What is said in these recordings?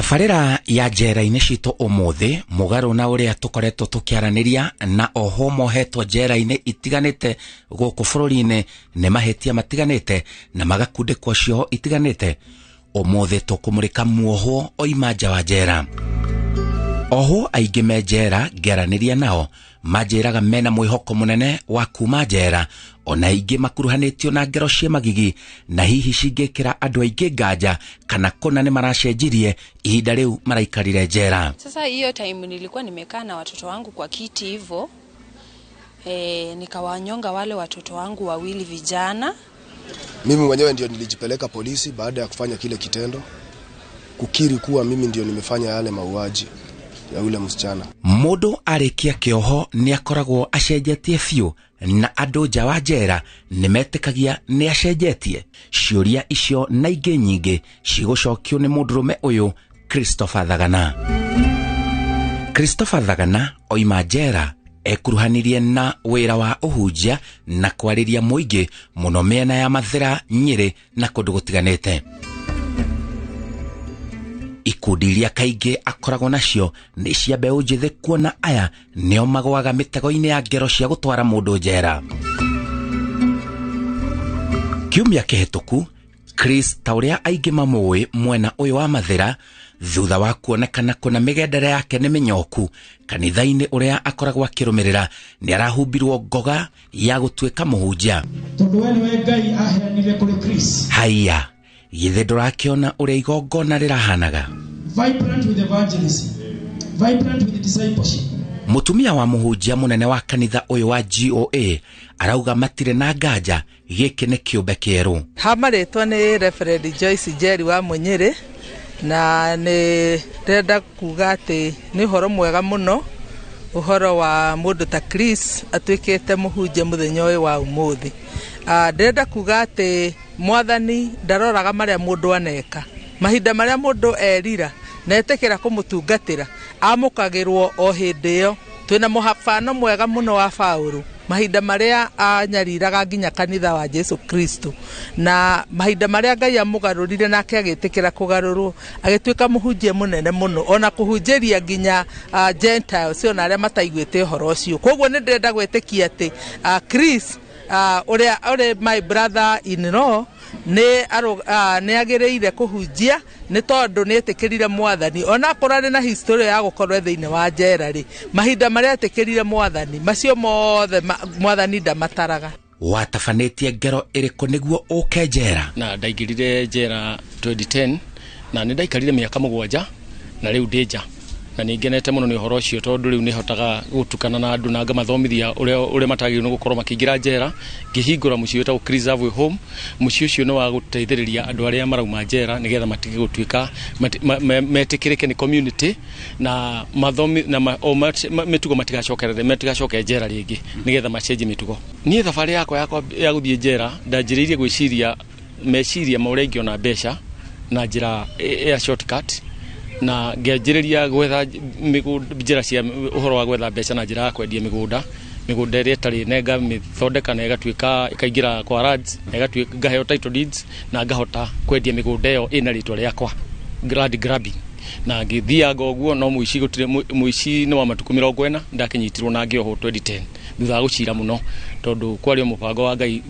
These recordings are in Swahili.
Tabarĩra ya njera-inĩ citũ ũmũthĩ mũgarũ na ũrĩa tũkoretwo tũkĩaranĩria na oho mohetwo njera-inĩ itiganĩte gũkũ bũrũri-inĩ nĩ mahĩtia matiganĩte na magakundĩkwo cioho itiganĩte. Ũmũthĩ tũkũmũrĩka muohwo oima nja wa njera. Oho aingĩ me njera ngĩaranĩria nao manjĩraga mena mwĩhoko mũnene wa kuma njera, ona aingĩ makuruhanĩtio na ngero cia magigi na hihi cingĩkĩra andũ aingĩ nganja kana kona nĩ maracenjirie ihinda rĩu maraikarire njera. Sasa hiyo time nilikuwa nimekaa na watoto wangu kwa kiti hivyo, nikawanyonga wale watoto wangu wawili vijana. Mimi mwenyewe ndio nilijipeleka polisi baada ya kufanya kile kitendo, kukiri kuwa mimi ndio nimefanya yale mauaji ya ule msichana. Mũndũ arĩkia kĩoho nĩ akoragwo acenjetie biũ na andũ nja wa njera nĩmetĩkagia nĩ acenjetie. Ciũria icio na ingĩ nyingĩ cigũcokio nĩ mũndũrũme ũyũ Christopher Thagana. Christopher Thagana oima njera ekuruhanirie na wĩra wa ũhunjia na kwarĩria mũingĩ mũno mĩena ya Mathĩra, Nyĩrĩ na kũndũ gũtiganĩte. Ikundi iria kaingĩ akoragwo nacio nĩ cia mbeũ njĩthĩ, kuona aya nĩo magwaga mĩtego-inĩ ya ngero cia gũtwara mũndũ njera. Kiumia kĩhĩtũku Chris, ta ũrĩa aingĩ mamũĩ mwena ũyũ wa Mathĩra, thutha wa kuonekana kuna mĩgendere yake nĩ mĩnyoku kanitha-inĩ ũrĩa akoragwo akĩrũmĩrĩra, nĩ arahumbirwo ngoga ya gũtuĩka mũhunjia. Tondũ we nĩwe Ngai aheanire kũrĩ Chris. Haya, githĩ ndũrakĩona ũrĩa igongona rĩrahanaga? Vibrant with evangelism, vibrant with discipleship. Mũtumia wa mũhunjia mũnene wa kanitha ũyũ wa GOA arauga matirĩ na nganja gĩkĩ nĩ kĩũmbe kĩerũ. Hamarĩtwo nĩ Reverend Joyce Njeri wa Mũnyĩrĩ, na nĩ ndenda kuga atĩ nĩ ũhoro mwega mũno, ũhoro wa mũndũ ta Chris atuĩkĩte mũhunjia mũthenya ũyũ wa ũmũthĩ. Ndenda kuga atĩ Mwathani ndaroraga marĩa mũndũ aneka, mahinda marĩa mũndũ erira na etĩkĩra kũmũtungatĩra amũkagĩrwo o hĩndĩ ĩyo. Twĩna mũhabano mwega mũno wa Paũlũ, mahinda marĩa anyariraga nginya kanitha wa Jesu Kristo, na mahinda marĩa Ngai amũgarũrire nake agĩtĩkĩra kũgarũrwo agĩtuĩka mũhunjia mũnene mũno, ona kũhunjĩria nginya Gentiles ona arĩa mataiguĩte ũhoro ũcio. Koguo nĩ ndĩrenda gwĩtĩkia atĩ Chris ũrĩa my brother in law nĩ agĩrĩire kũhunjia, nĩ tondũ nĩ etĩkĩrire Mwathani. Ona akorwo na history ya gũkorwo thĩinĩ wa njera rĩ, mahinda marĩa etĩkĩrire Mwathani macio mothe Mwathani ndamataraga. Watabanĩtie ngero ĩrĩkũ nĩguo ũke njera? Na ndaingĩrire njera 2010 na nĩ ndaikarire mĩaka 7 na rĩu ndĩ nja, na nĩngenete mũno nĩ ũhoro ũcio, tondũ rĩu nĩ hotaga gũtukana na andũ na ngamathomithia ũrĩa matagĩrĩirwo gũkorwo makĩingĩra njera. Ngĩhingũra mũciĩ wĩtagwo Chris Halfway Home. Mũciĩ ũcio nĩ wa gũteithĩrĩria andũ arĩa marauma njera nĩgetha matige gũtuĩka metĩkĩrĩke nĩ community na mathomi na mĩtugo matigacoke njera rĩngĩ nĩgetha macenjie mĩtugo. Niĩ thabarĩ yakwa ya gũthiĩ njera ndanjĩrĩirie gwĩciria meciria ma ũrĩa ingĩona mbeca na njĩra ya shortcut, na ngĩanjĩrĩria gwetha njĩra cia ũhoro wa gwetha mbeca na njĩra ya kwendia mĩgũnda ĩrĩa ĩtarĩ nenga, mĩthondeka na ĩgatuĩka ĩkaingĩra kwa RADS, ngaheo title deeds na ngahota kwendia mĩgũnda ĩyo ĩna rĩtwa rĩakwa, land grabbing. Na ngĩthianga ũguo, no mũici nĩ wa matukũ 40 ndakĩnyitirwo na ngĩohwo 2010 thutha wa gũcira mũno, tondũ kwarĩ mũbango wa Ngai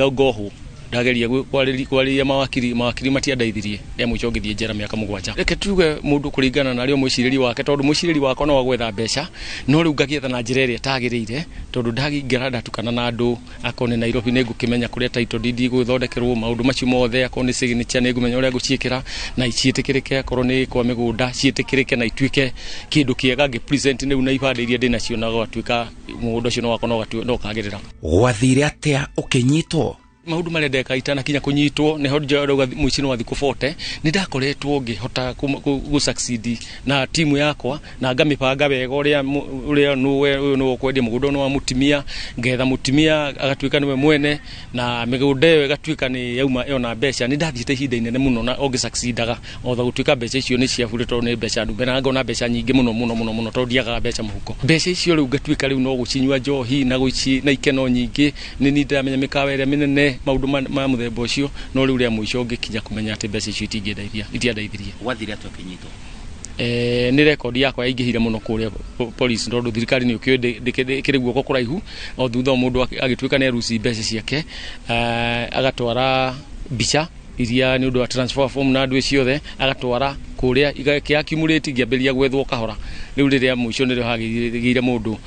ngohwo. Ndageria kwarĩria mawakiri matiandeithirie, rĩa mũico ngĩthiĩ njera mĩaka 7. Reke tuge mũndũ kũringana na rĩo mwĩcirĩri wake, tondũ mwĩcirĩri wakwa no wa gwetha mbeca, no rĩu ngagĩetha na njĩra ĩrĩa ĩtagĩrĩire, tondũ ndagĩingĩra ndatukana na andũ. Akorwo nĩ Nairobi nĩ ngũkĩmenya kũrĩa title deed igũthondekerwo, maũndũ macio mothe. Akorwo nĩ signature nĩ ngũmenya ũrĩa ngũciĩkĩra na ciĩtĩkĩrĩke. Akorwo nĩ kwa mĩgũnda ciĩtĩkĩrĩke na ituĩke kĩndũ kĩega ngĩ-present rĩu na ibande iria ndĩ nacio, na gũtuĩka mũgũnda ũcio no kagĩrĩra. Gwathire atĩa ũkĩnyitwo? Maũndũ marĩa ndeka itanakinya kũnyitwo nĩho njauga mũici-inĩ wa thikũ 40 nĩ ndakoretwo ngĩhota gũ-succeed na timu yakwa, na ngamĩbanga wega ũrĩa nĩwe kwendia mũgũnda ũyũ wa mũtumia, ngetha mũtumia agatuĩka nĩwe mwene, na mĩgũnda ĩyo ĩgatuĩka nĩ yauma yona mbeca. Nĩ ndathiĩte ihinda inene mũno na ngĩ-succeedaga, o tha gũtuĩka mbeca icio nĩ ciabũrĩtwo nĩ mbeca ndumbe, na ngona mbeca nyingĩ mũno tondũ ndiagaga mbeca mũhuko. Mbeca icio rĩu ngatuĩka rĩu no gũcinyua njohi na ikeno nyingĩ. Nĩ ndĩramenya mĩkawa ĩrĩa mĩnene maundu ma muthemba ucio no riu ria muico ngikinya kumenya ati mbeca icio itiandeithirie. Wathire atwa kinyito ni record yakwa yaingihire muno kuria police ndo thirikari ni ukio ndikire guoko kuraihu o thutha mundu agituika ni ruci mbeca ciake agatwara bicha iria ni undu wa transfer form na andu ciothe agatwara kuria igaki accumulate ngiamberia gwethwo kahora riu riria muico ni hagire mundu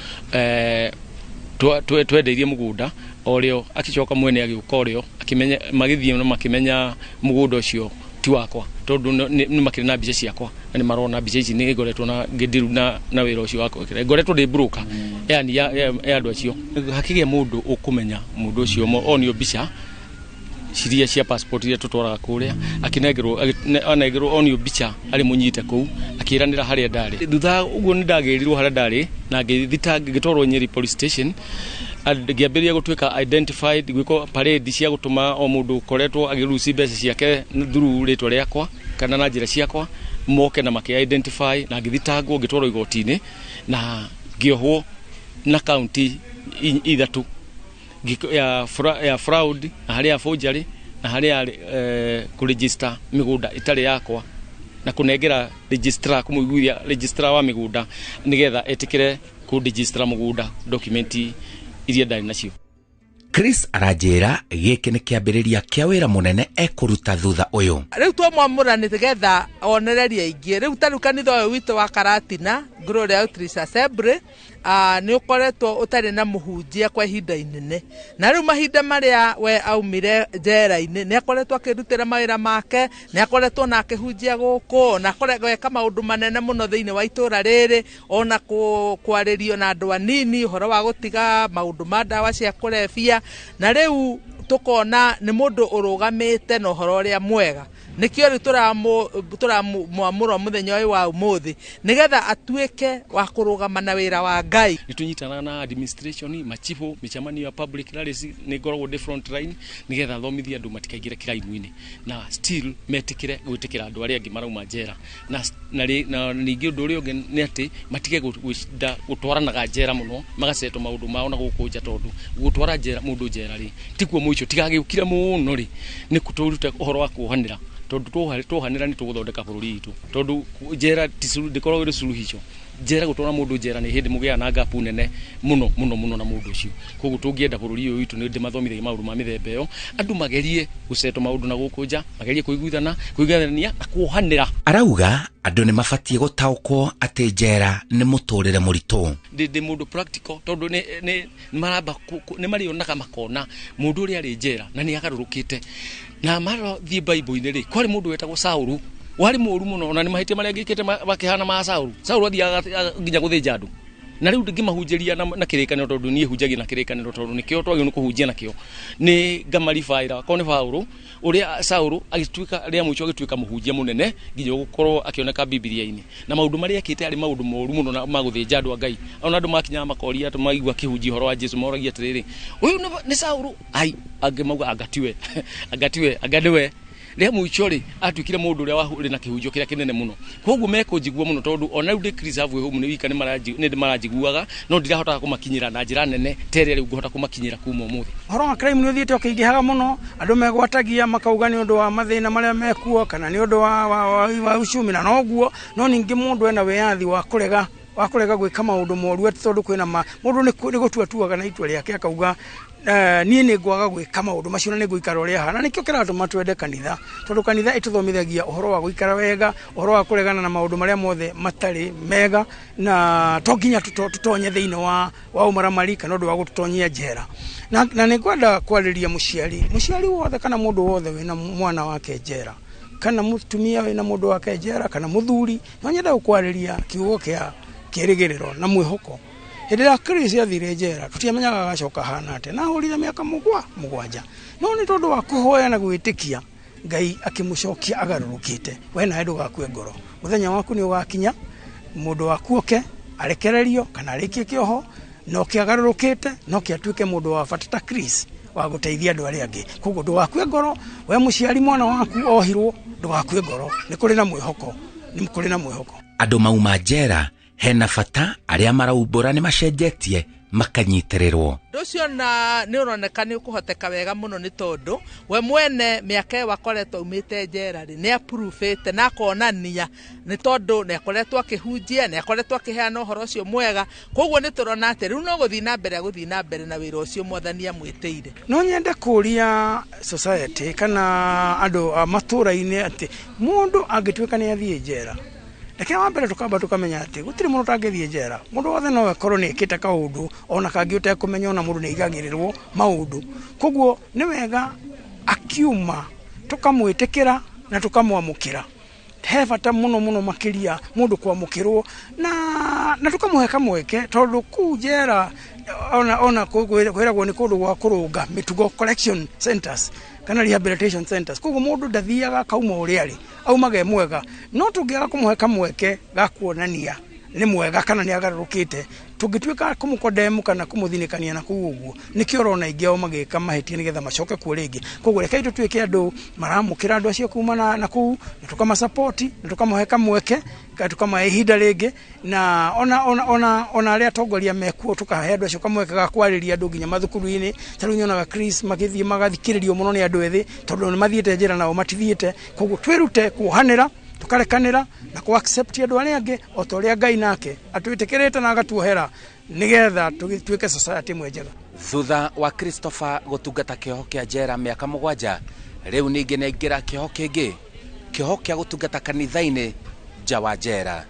twendeirie mugunda orio akicoka mwene agiuka orio akimenya magithie no makimenya mugunda ucio ti wakwa tondu ni makiri na bicha ciakwa ni marona bicha ici ni ngoretwo na ngidiru na wira ucio wakwa ngoretwo ndi broker yani ya andu acio hakigia mundu ukumenya mundu ucio onio bicha ciria cia passport iria tutwaraga kuria akinengerwo onio bicha ari munyite ku akiranira haria ndari thutha uguo ni ndagirirwo haria ndari na ngitwarwo Nyeri police station ngiambiria gutuika identified gwiko parade cia gutuma o mundu koretwo agiruci mbeca ciake through ritwa riakwa kana na njira ciakwa moke na maki identify na ngithitangwo ngitwarwo igotini na ngiohwo na county ithatu ya fraud na haria forgery na haria kuregister migunda itari yakwa na kunengera registrar kumuiguithia registrar wa migunda nigetha etikire ku register mugunda documenti iria ndari nacio. Chris aranjira giki ni kiambiriria kia wira munene ekuruta thutha uyu. Riu twamwamura ni tigetha onereria ingi riu tariu kanitha uyu witu wa Karatina Glory Outreach Assembly ni ukoretwo utari na muhunjia kwa ihinda inene na riu mahinda maria we aumire njera-ini ni akoretwo akirutira mawira make ni akoretwo na akihunjia guku na akoretwo maundu manene muno thiini wa itura riri ona kwaririo na andu anini uhoro wa gutiga maundu ma ndawa cia kurebia na riu tukona ni mundu urugamite na uhoro uria mwega nikio ri turamwamura muthenya uyu wa umuthi nigetha atuike wa kurugama na wira wa Ngai. Nitunyitana na administration machifu michamani ya public rallies ni ngoragwo different line nigetha thomithia andu matikaigire kiraimu-ini na still metikire gwitikira andu aria angi marauma njera na ningi undu uria ungi ni ati matige gutwaranaga njera muno magaceto maundu mao na gukunja tondu gutwara njera mundu njera ri tikuo muico tigagiukire muno ri ni kuturuta uhoro wa kuhanira tondu tuhanira ni tuguthondeka bururi itu tondu njera ndikorwo iri suluhisho njera gutwara mundu njera ni hindi mugia na gapu nene muno na mundu ucio koguo tungienda bururi uyu itu ni ndimathomithagia maundu ma mithemba iyo andu magerie guceto maundu na gukunja magerie kuiguithania na kuhanira. Arauga andu ni mabatie gutaukwo ati njera ni muturire muritu ndi mundu practical tondu ni maramba ni marionaga makona mundu uri ari njera na ni agarurukite na maro thie Bible-ini ri kwari mundu wetagwo Saulu wari muru muno na ni mahitia maria ngikite bakihana ma Saulu athiaga nginya guthinja andu na riu ngimahunjiria na kirikaniro tondu ni hunjagia na kirikaniro tondu nikio twagio ni kuhunjia nakio ni ngamarifaira ko ni Paulo uria Saulu agituika ria muico agituika muhunjia munene nginya gukorwo akioneka Biblia-ini na maundu maria akite ari maundu moru muno na maguthinja andu Ngai ona andu makinya makoria tumaigua kihunji horo wa Jesu moragia atiriri uyu ni Saulu ai angimauga agadiwe ria muico ri atuikire mundu uria wahuri na kihunjio kiria kinene muno koguo mekunjigua muno tondu ona ru decrease havu humu ni wika ni marajiguaga no ndirahota kumakinyira na njira nene tere ri nguhota kumakinyira kuma umuthi horo wa crime ni uthiete ukiingihaga muno andu megwatagia makauga ni undu wa mathina maria mekuo kana ni undu wa ucumi na noguo no ningi mundu ena wiathi wa kurega gwika maundu moru tondu kwina mundu ni gutuatuaga na itwa riake akauga nie ni ngwaga gwika maundu macio na ni guikara uria hana nikio kiratuma twende kanitha tondu kanitha ituthomithagia uhoro wa guikara wega uhoro wa kuregana na maundu maria mothe matari mega na tonginya tutonye thiini wa umaramari kana undu wa gututonyia njera na ni ngwenda kwariria muciari wothe kana mundu wothe wina mwana wake njera kana mutumia wina mundu wake njera kana muthuri no nyenda gukwariria kiugo kia kirigiriro na mwihoko hindira Chris athire njera tutiamenyaga gacoka hana ate na hurire miaka mugwanja no ni tondu wa kuhoya na gwitikia Ngai akimucokia agarurukite we na ndu gakue ngoro muthenya waku ni ugakinya mundu wakuoke arekererio kana arikie kioho no kiagarurukite no kiatuike mundu wa fatata Chris wa guteithia andu aria angi koguo ndu gakue ngoro we muciari mwana waku ohirwo ndu gakue ngoro ni kuri na mwihoko andu mauma njera hena fata aria maraumbura ni macenjetie makanyitirĩrwo. Rucio na nĩ ũroneka nĩ ũkũhoteka wega mũno nĩ tondũ we mwene mĩaka wakoretwo umĩte njera rĩ nĩ approve na konania nĩ tondũ nĩ akoretwo akĩhunjia nĩ akoretwo akĩheana ũhoro ũcio mwega koguo nĩ tũrona atĩ rĩu no gũthiĩ na mbere na wĩra ũcio Mwathani amwĩtĩire. No nyende kũria society kana andũ a matũra-inĩ atĩ mũndũ angĩtuĩka nĩ athiĩ njera reke wa mbere tukamenya atĩ gũtirĩ mũndũ ũtangĩthiĩ njera. Mũndũ wothe no akorwo nĩ ekĩte kaũndũ ona kangĩ ũtekũmenya ona mũndũ nĩ igagĩrĩrwo maũndũ. Koguo nĩ wega akiuma tukamwĩtĩkĩra na tukamwamũkĩra. He bata mũno makĩria mũndũ kwamũkĩrwo na tukamũhe kamweke tondũ kũu njera ona kwĩragwo nĩ kũndũ gwa kũrũnga mĩtugo correction centers kana rehabilitation centers. Koguo mũndũ ndathiaga kauma ũrĩa arĩ aumaga mwega, no tũngĩaga kũmũhe kamweke ga kuonania nĩ mwega kana nĩ agarũrũkĩte tũngĩtuĩka kũmũkondemu kana kũmũthinĩkania na kũu ũguo nĩkĩo ũrona ingĩ ao magĩka mahĩtia nĩgetha macoke kuo rĩngĩ. Koguo reke tũtuĩke andũ maramũkĩra andũ acio kuma na kũu na tũkamasupport na tũkamũhe kamweke tukamahe ihinda rĩngĩ na ona arĩa atongoria mekuo tukahe andũ acio kamweke ga kwarĩria andũ nginya mathukuru-inĩ. Ta rĩu nyonaga Chris magĩthiĩ magathikĩrĩrio mũno nĩ andũ ethĩ tondũ nĩ mathiĩte njĩra nao matithiĩte. Koguo twĩrute kuohanĩra tukarekanĩra na ku accept andũ arĩa angĩ o ta ũrĩa Ngai nake atwĩtĩkĩrĩte na agatuohera nĩgetha tũtuĩke society ĩmwe njega. Thutha wa Christopher gũtungata kĩoho kĩa njera mĩaka 7 rĩu ningĩ nĩaingĩra kĩoho kĩngĩ, kĩoho kĩa gũtungata kanitha-inĩ nja wa njera.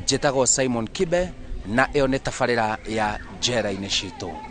Njĩtagwo Simon Kibe na ĩyo nĩ tabarĩra ya njera-inĩ citũ.